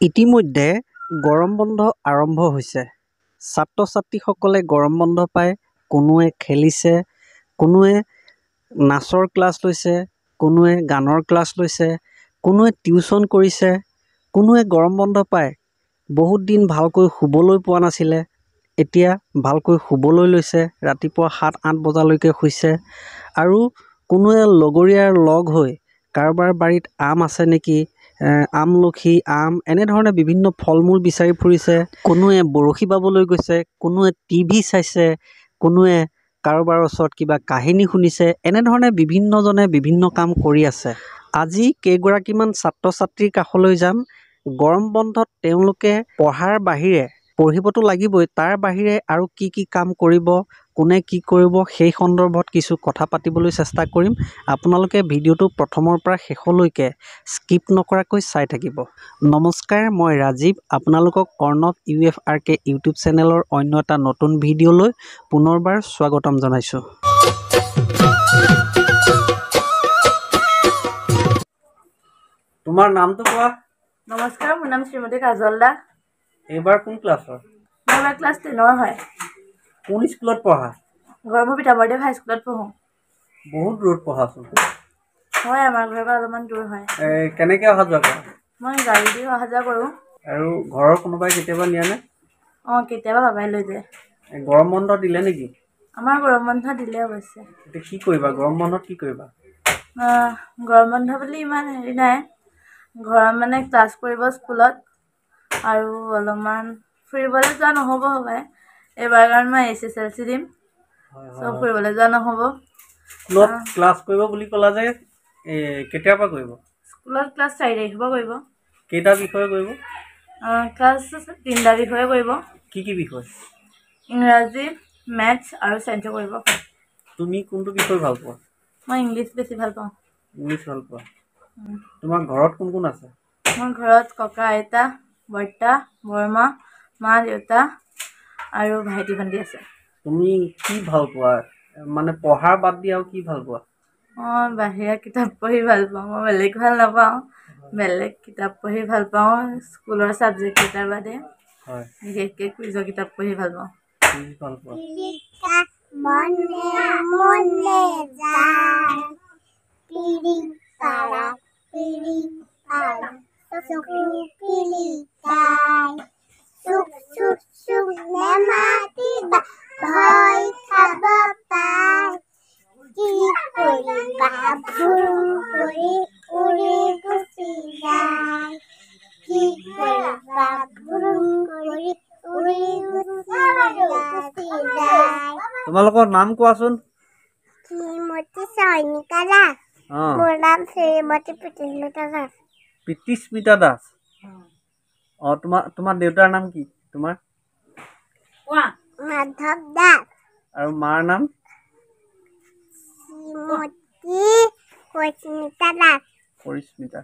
ইতিমধ্যে গৰম বন্ধ আৰম্ভ হৈছে। ছাত্ৰ-ছাত্ৰীসকলে গৰম বন্ধ পাই কোনোৱে খেলিছে, কোনোৱে নাচৰ ক্লাছ লৈছে, কোনোৱে গানৰ ক্লাছ লৈছে, কোনোৱে টিউচন কৰিছে, কোনোৱে গৰম বন্ধ পাই বহুত দিন ভালকৈ শুবলৈ পোৱা নাছিলে, এতিয়া ভালকৈ শুবলৈ লৈছে, ৰাতিপুৱা 7-8 বজালৈকে শুইছে। আৰু কোনোৱে লগৰীয়াৰ লগ হৈ কাৰোবাৰ বাৰীত আম আছে নেকি, আমলখি, আম এনেধৰণে বিভিন্ন ফল-মূল বিচাৰি ফুৰিছে। কোনোৱে বৰশী বাবলৈ গৈছে, কোনোৱে টিভি চাইছে, কোনোৱে কাৰোবাৰ ওচৰত কিবা কাহিনী শুনিছে। এনেধৰণে বিভিন্নজনে বিভিন্ন কাম কৰি আছে। আজি কেইগৰাকীমান ছাত্ৰ-ছাত্ৰীৰ কাষলৈ যাম। গৰম বন্ধত তেওঁলোকে পঢ়াৰ বাহিৰে, পঢ়িবতো লাগিবই, তাৰ বাহিৰে আৰু কি কি কাম কৰিব, কোনে কি কৰিব, সেই সন্দৰ্ভত কিছু কথা পাতিবলৈ চেষ্টা কৰিম। আপোনালোকে ভিডিঅ'টো প্ৰথমৰ পৰা শেষলৈকে স্কিপ নকৰাকৈ চাই থাকিব। নমস্কাৰ, মই ৰাজীৱ। আপোনালোকক অৰ্ণৱ UFRK ইউটিউব চেনেলৰ অন্য এটা নতুন ভিডিঅ'লৈ পুনৰবাৰ স্বাগতম জনাইছোঁ। তোমাৰ নামটো কোৱা। নমস্কাৰ, মোৰ নাম শ্ৰীমতী কাজল দা। এইবাৰ কোন ক্লাছৰ? মই এইবাৰ ক্লাছ 10ৰ হয়। কোন স্কুলত পঢ়া? গড়মূৰ পিতাম্বৰদেৱ হাইস্কুলত পঢ়োঁ। বহুত দূৰত পঢ়াচোন। হয়, আমাৰ ঘৰৰ পৰা অলপমান দূৰ হয়। কেনেকৈ অহা যোৱা কৰা? মই গাড়ী দি অহা যোৱা কৰোঁ। আৰু ঘৰৰ কোনোবাই কেতিয়াবা নিয়েনে? কেতিয়াবা বাবাই লৈ যায়। গৰম বন্ধ দিলে নেকি? আমাৰ গৰম বন্ধ দিলে অৱশ্যে। এতিয়া কি কৰিবা গৰম বন্ধত, কি কৰিবা? গৰম বন্ধ বুলি ইমান হেৰি নাই। ঘৰত মানে ক্লাছ কৰিব স্কুলত, আৰু অলপমান ফুৰিবলৈ যোৱা নহ'ব হ'বাই এইবাৰ, কাৰণ মই SSLC দিম। চব ফুৰিবলৈ যোৱা নহ'ব। স্কুলত ক্লাছ কৰিব বুলি ক'লা যে, কেতিয়াৰ পৰা কৰিব? স্কুলত ক্লাছ 4 তাৰিখৰ পৰা কৰিব। কেইটা বিষয়ে কৰিব? ক্লাছ 3টা বিষয়ে কৰিব। কি কি বিষয়? ইংৰাজী, মেথছ আৰু ছায়েন্সো কৰিব। তুমি কোনটো বিষয় ভাল পোৱা? মই ইংলিছ বেছি ভাল পাওঁ। ইংলিছ ভাল পোৱা। তোমাৰ ঘৰত কোন কোন আছে? মোৰ ঘৰত ককা, আইতা, বৰ্তা, বৰমা, মা, দেউতা আৰু ভাইটি ভণ্টি আছে। তুমি কি ভাল পোৱা, মানে পঢ়াৰ বাদ দি আৰু কি ভাল পোৱা? মই বাহিৰা কিতাপ পঢ়ি ভাল পাওঁ। মই বেলেগ ভাল নাপাওঁ। বেলেগ কিতাপ পঢ়ি ভাল পাওঁ, স্কুলৰ ছাবজেক্ট কেইটাৰ বাদে। বিশেষকৈ কুইজৰ কিতাপ পঢ়ি ভাল পাওঁ। ভাল পোৱা? তোমালোকৰ নাম কোৱাচোন। শ্ৰীমতী চয়নিকা দাস। মোৰ নাম শ্ৰীমতী প্ৰীতিস্মিতা দাস। প্ৰীতিস্মিতা দাস। তোমাৰ দেউতাৰ নাম কি? তোমাৰ মাধৱ দাস। আৰু মাৰ নাম? শ্ৰীমতী পৰিস্মিতা দাস। পৰিস্মিতা।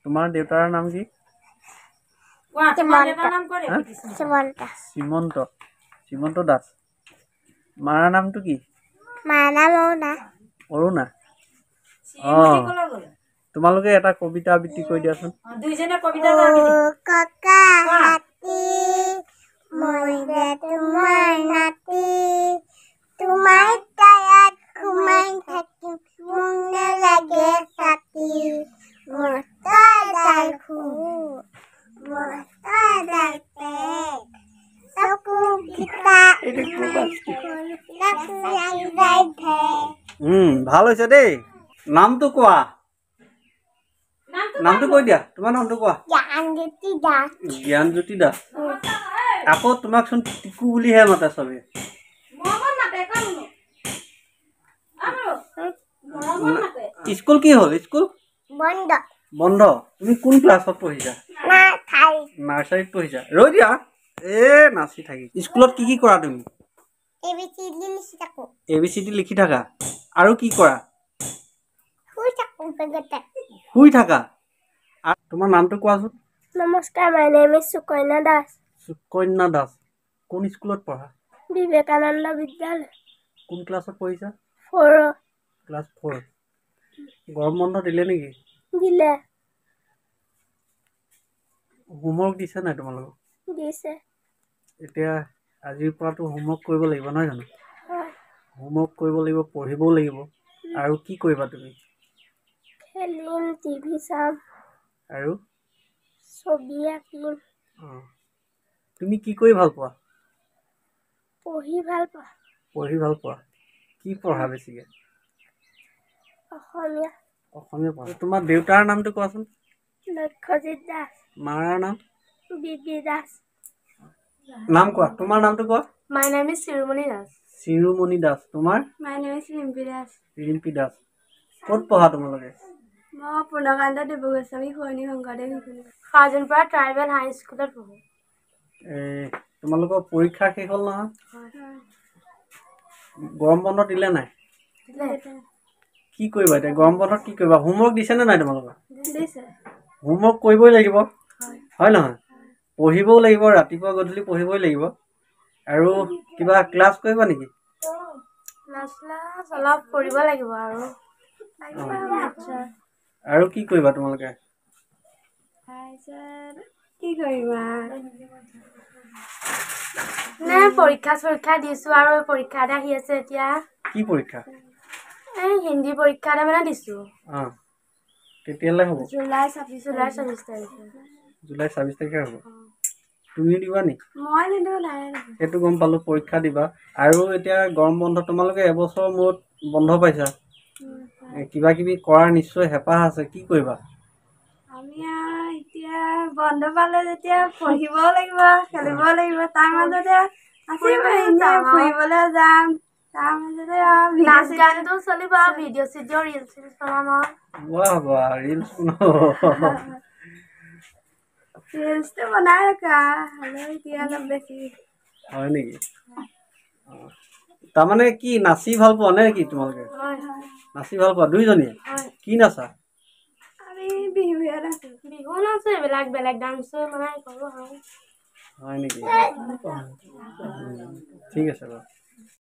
তোমাৰ দেউতাৰ নাম কি? শ্ৰীমন্ত দাস। মাৰ নামটো কি? মাৰ নাম অৰুণা। অৰুণা। তোমালোকে এটা কবিতা আবৃত্তি কৰি দিয়াচোন। ককা হাতী মৰিলে তোমাৰ নাতি, তোমাৰ তায়াত সোমাই থাকিম, মোক নালাগে ছাতি। মস্তাদাল খুব, মস্তাদাল পেট, চকু কেইটা ভাল হৈছে দেই। নামটো কোৱা। নামটো কৈ দিয়া। তোমাৰ নামটো কোৱা। জ্ঞানজ্যোতি দাস। জ্ঞানজ্যোতি দাস। আকৌ তোমাকচোন টিকু বুলিহে মাতে চবে। স্কুল কি হ'ল? স্কুল বন্ধ। বন্ধ। তুমি কোন ক্লাছত পঢ়িছা? নাৰ্চাৰীত পঢ়িছা। ৰৈ দিয়া, নাচি থাকি। স্কুলত কি কি কৰা তুমি? ABCD লিখি থাকা। আৰু কি কৰা? শুই থাকা। তোমাৰ নামটো কোৱাচোন। নমস্কাৰ, মাই নেম ইজ সুকন্যা দাস। সুকন্যা দাস। কোন স্কুলত পঢ়া? বিবেকানন্দ বিদ্যালয়। কোন ক্লাছত পঢ়িছা? 4। ক্লাছ 4। গৰম বন্ধ দিলে নেকি? দিলে। হোমৱৰ্ক দিছে নাই তোমালোকক? দিছে। এতিয়া আজিৰ পৰাতো হোমৱৰ্ক কৰিব লাগিব নহয় জানো? হয়। হোমৱৰ্ক কৰিব লাগিব, পঢ়িবও লাগিব। আৰু কি কৰিবা তুমি? খেলিম, টিভি চাম, আৰু ছবি আঁকিম, তুমি কি কৰি ভাল পোৱা? পঢ়ি ভাল পাওঁ। পঢ়ি ভাল পোৱা? কি পঢ়া বেছিকে? অসমীয়া। অসমীয়া পঢ়া। তোমাৰ দেউতাৰ নামটো কোৱাচোন? লক্ষ্যজিত দাস। মাৰ নাম? বিবি দাস। নাম কোৱা, তোমাৰ নামটো কোৱা? My name is Shiromoni Das. Shiromoni Das. তোমাৰ? My name is Rimpi Das. Rimpi Das. ক'ত পঢ়া তোমালোকে? মই পূৰ্ণকান্ত ডিব্ৰুগোস্বামী সৈনিক শংকৰদেৱ শিশু খাজনপৰা ট্ৰাইবেল হাই স্কুলত পঢ়োঁ। তোমালোকৰ পৰীক্ষা শেষ হ'ল নহয়? হয়। গৰম বন্ধ দিলে নাই? দিলে। কি কৰিবা এতিয়া? গৰম বন্ধত কি কৰিবা? হোমৱৰ্ক দিছে নে নাই তোমালোকৰ? দিছে। হোমৱৰ্ক কৰিবই লাগিব, হয়। হয় নহয়? পঢ়িবও লাগিব, ৰাতিপুৱা গধূলি পঢ়িবই লাগিব। আৰু কিবা ক্লাছ কৰিবা নেকি? ক্লাছ অলপ কৰিব লাগিব আৰু। আৰু কি কৰিবা তোমালোকে? কি কৰিবা? পৰীক্ষা দিছো আৰু পৰীক্ষা এটা আহি আছে এতিয়া। কি পৰীক্ষা? হিন্দী পৰীক্ষা এটা মানে দিছো। কেতিয়ালৈ হ'ব? জুলাই 26 তাৰিখে। জুলাই 26 তাৰিখে হ'ব। তুমি দিবা নি? মই নিদিওঁ, নাই। সেইটো গম পালো, পৰীক্ষা দিবা। আৰু এতিয়া গৰম বন্ধ, তোমালোকে এবছৰৰ মূৰত বন্ধ পাইছা। কিবা কিবি কৰাৰ নিশ্চয় হেঁপাহ আছে, কি কৰিবা? আমি এতিয়া বন্ধ পালে যেতিয়া পঢ়িবও লাগিব, খেলিবও লাগিব। তাৰ মাজতে ফুৰিবলৈ যাম। তাৰ মাজতে নাচ গানটো চলিব, ভিডিঅ' চিডিঅ' ৰিলচ বনাম আৰু। বাহ বাহ, ৰিলচ ৰিলচটো বনাই থাকা, হ'লেও এতিয়া অলপ বেছি। হয় নেকি? তাৰমানে কি নাচি ভাল পোৱা নে কি তোমালোকে? হয়। নাচি ভাল পোৱা দুইজনীয়ে? হয়। কি নাচা? আমি বিহুৱে নাচো। বিহু নাচো, এইবিলাক বেলেগ ডান্সো মানে কৰো আৰু। হয় নেকি? ঠিক আছে বাৰু।